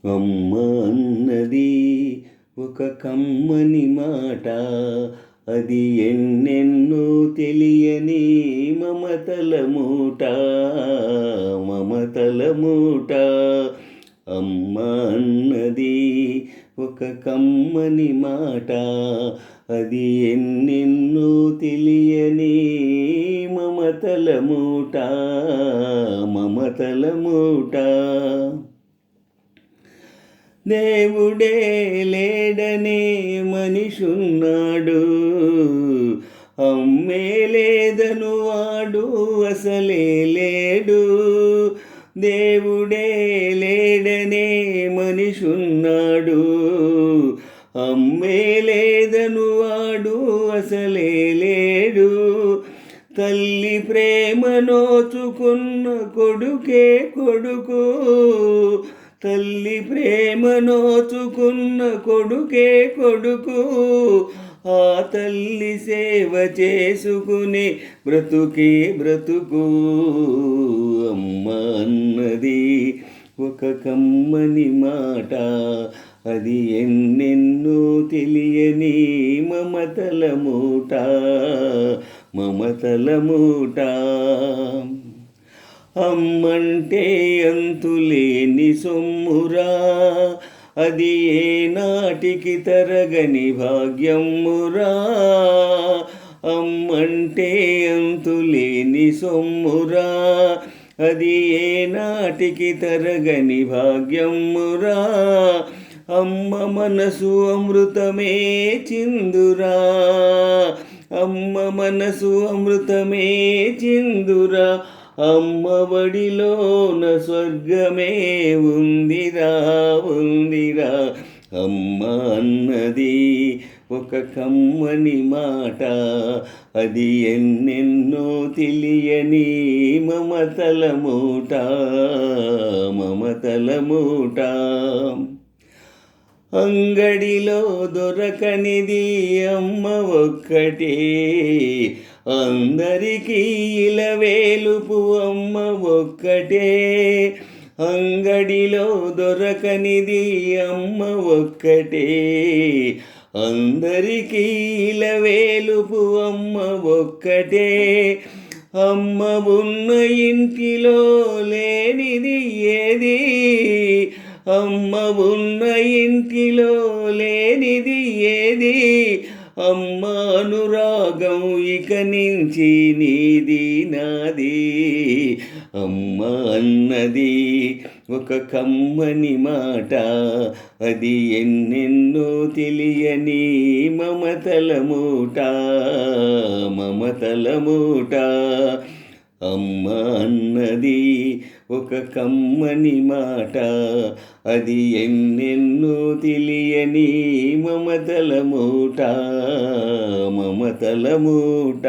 అమ్మ అన్నది ఒక కమ్మని మాట, అది ఎన్నెన్నో తెలియని మమతల మూట, మమతల మూట. అమ్మ అన్నది ఒక కమ్మని మాట, అది ఎన్నెన్నో తెలియని మమతల మూట, మమతల మూట. దేవుడే లేడనే మనిషున్నాడు, అమ్మే లేదను వాడు అసలే లేడు. దేవుడే లేడనే మనిషున్నాడు, అమ్మే లేదను వాడు అసలే లేడు. తల్లి ప్రేమ నోచుకున్న కొడుకే కొడుకు, తల్లి ప్రేమ నోచుకున్న కొడుకే కొడుకు. ఆ తల్లి సేవ చేసుకుని బ్రతుకే బ్రతుకు. అమ్మ అన్నది ఒక కమ్మని మాట, అది ఎన్నెన్నో తెలియని మమతల మూట, మమతల మూట. అమ్మంటే అంతులేని సొమ్మురా, అది ఏ నాటికి తరగని భాగ్యమురా. అమ్మంటే అంతులేని సొమ్మురా, అది ఏ నాటికి తరగని భాగ్యమురా. అమ్మ మనసు అమృతమే చిందురా, అమ్మ మనసు అమృతమే చిందురా. అమ్మ బడిలోన స్వర్గమే ఉందిరా, ఉందిరా. అమ్మ అన్నది ఒక కమ్మని మాట, అది ఎన్నెన్నో తెలియని మమతల మూట, మమతల మూట. అంగడిలో దొరకనిది అమ్మ ఒక్కటే, అందరికీ ఇలవేలుపు అమ్మ ఒక్కటే. అంగడిలో దొరకనిది అమ్మ ఒక్కటే, అందరికీ ఇలవేలుపు అమ్మ ఒక్కటే. అమ్మ ఉన్న ఇంటిలో లేనిది ఏది, అమ్మ ఉన్న ఇంటిలో లేనిది ఏది. అమ్మ అనురాగం ఇక నుంచి నీది నాది. అమ్మ అన్నది ఒక కమ్మని మాట, అది ఎన్నెన్నో తెలియని మమతల మూట, మమతల మూట. అమ్మ అన్నది ఒక కమ్మని మాట, అది ఎన్నెన్నో తెలియని మమతల మూట, మమతల మూట.